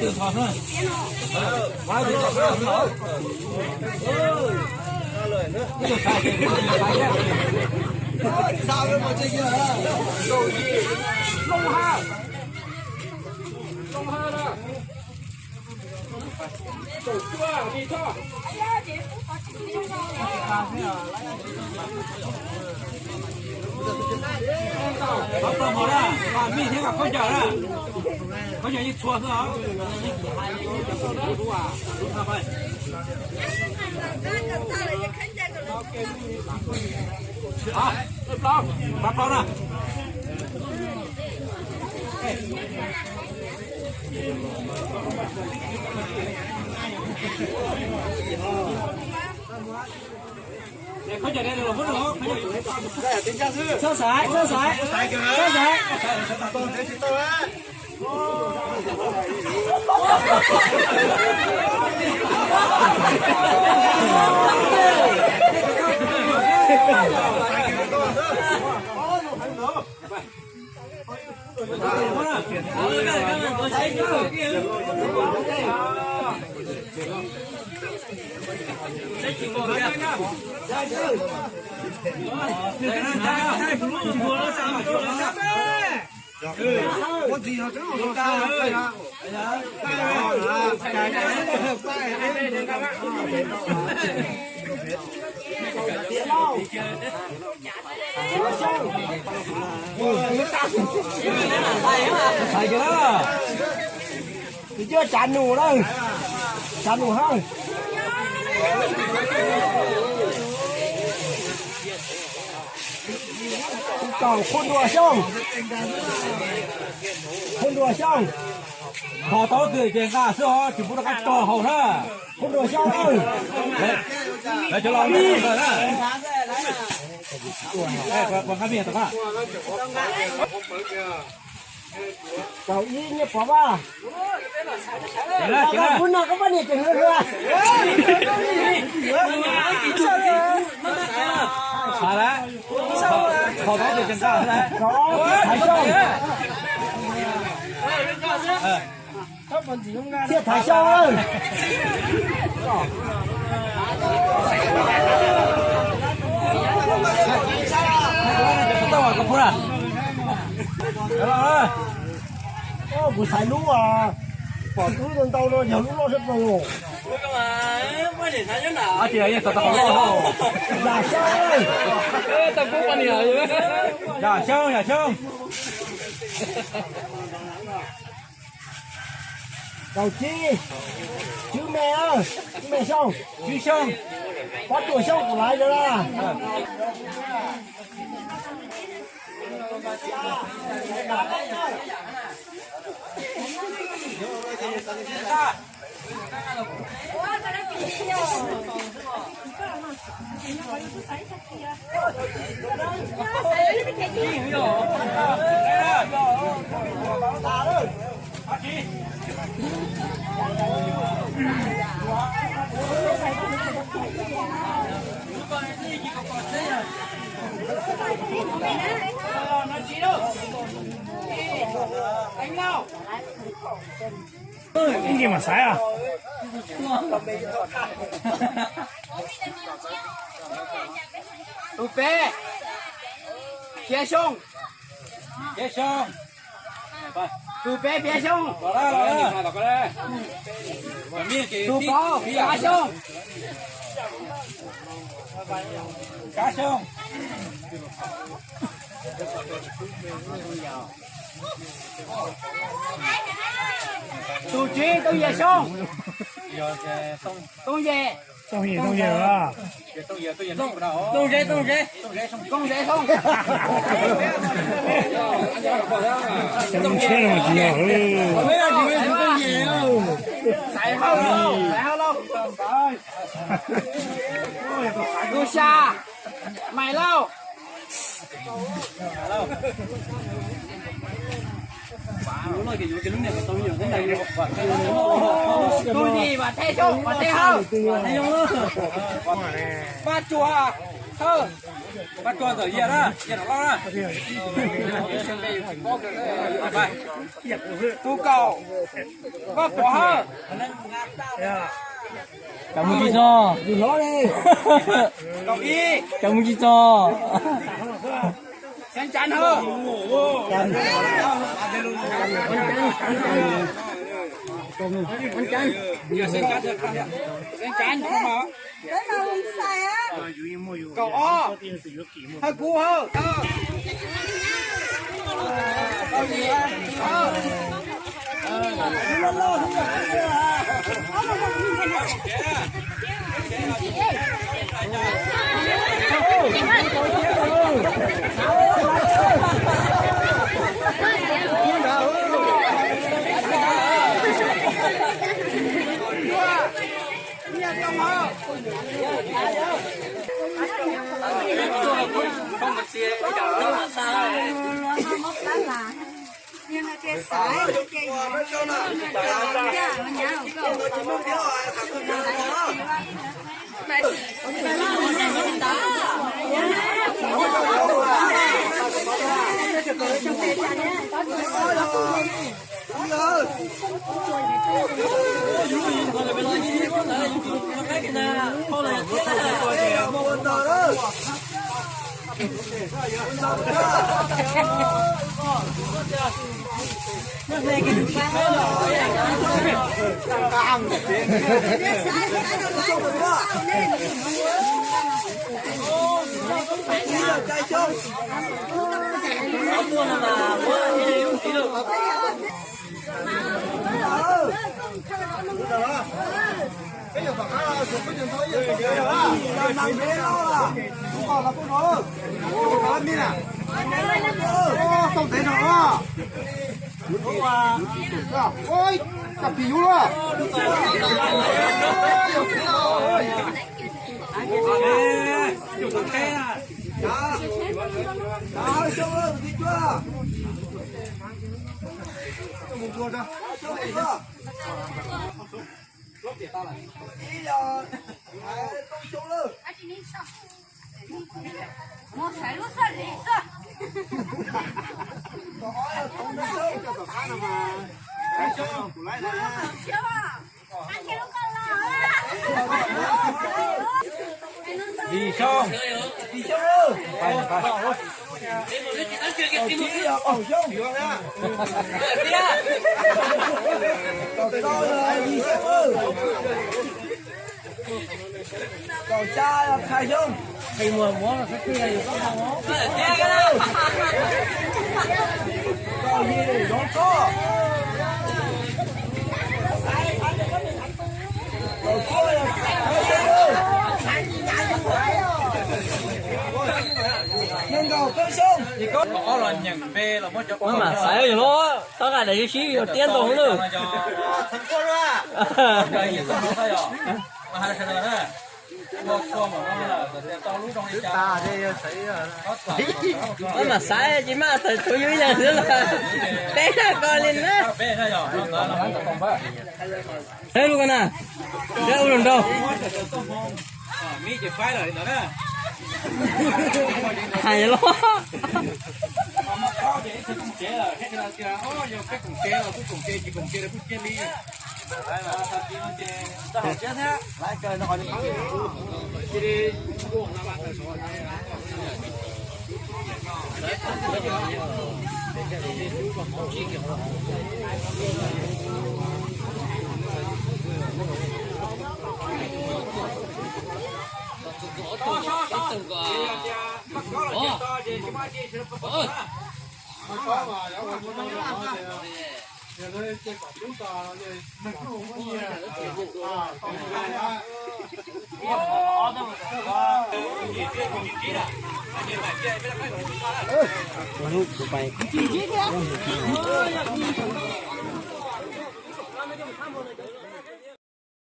từ thọ nữa bao từ thọ nữa sao cái mà chơi kia hả đồ gì lông ha đó đồ chua đi cho bắt đầu mở ra và mi thế gặp con chở ra con chở như chua nữa hả bắt đầu nè không chạy đây được không được sơ sải con gì nó cũng cao ơi thầy cái đó thì chưa chán nụ đâu chán nụ không cầu khuôn đùa xong họ tối cười chuyện cả số chỉ muốn cách trò hậu nữa khuôn đùa xong ơi để cho lo đi rồi đó còn cái gì tao à cậu ý như phó ba tao muốn nó có vấn đề chừng hơn nữa sao đấy họ có được chân cao thế này có thái sông thiệt thái sông ơi tao hỏi con phun à ô buổi sáng lũ à bỏ túi lên tàu nó nhiều lũ nó rất nhiều à chị ấy tao không có dạ sao tao cũng quan điểm rồi dạ sao đầu chi chứ mẹ ơi chứ mẹ xong chứ xong có tuổi xong của lại nữa là cái gì mà sai à tụi bé phía sông tụi bé phía sông tụi bò cá sông tụi chi tôi về sông tôi về à tôi về không không chết rồi chị ơi mấy anh chị tôi về không xài không tôi xa mày lâu tôi gì mà thế không mà thế không ba chùa thơ bắt con rồi giờ đó giờ nó lo đóไปtu cầu có bỏ hơn cảm ơn chị cho Đừng nói đi. cầu y cảm ơn chị cho sen chắn hơn Chanh. giờ sen chắn được sen chắn không mà Đấy là không sai á. cầu o hơi cú hơn cầu gì Nhưng mà cái sải cái Ôi, cặp gì luôn à? chủ thực tế à Đó, xong rồi, đi chưa? Một luôn ra. Xong rồi chưa? Ý là tôi xuống luôn. một sải lúc sải đi rồi. đi xong Đi xong luôn. Cậu cha là khai dung. thì mùa múa là khách kia thì có sao múa Cậu gì để đón có. Cậu có là khai dung. Nhưng cậu cơ sông. thì có là nhận về là mới cho ôi mà sải rồi nó tất cả để xí rồi tiền đồ luôn Thành con ra. cái gì cũng thấy rồi mà hai cái đó một con mà nó là to lú trong đi cha ôi mà sải chỉ mà thời tuổi dưới nhà nữa là té ra coi lên đó bé thấy rồi nó là con bé thế luôn nè thế luôn đâu mi chỉ phải rồi nữa đó hay lo mà có vậy thì cũng chế là hết cái kia ô giờ cái cũng chế là cũng chế chỉ cũng chế là cũng chế đi đấy là thật gì nó chế ta học chế thế lại chơi nó hỏi đi chế đi buông là bạn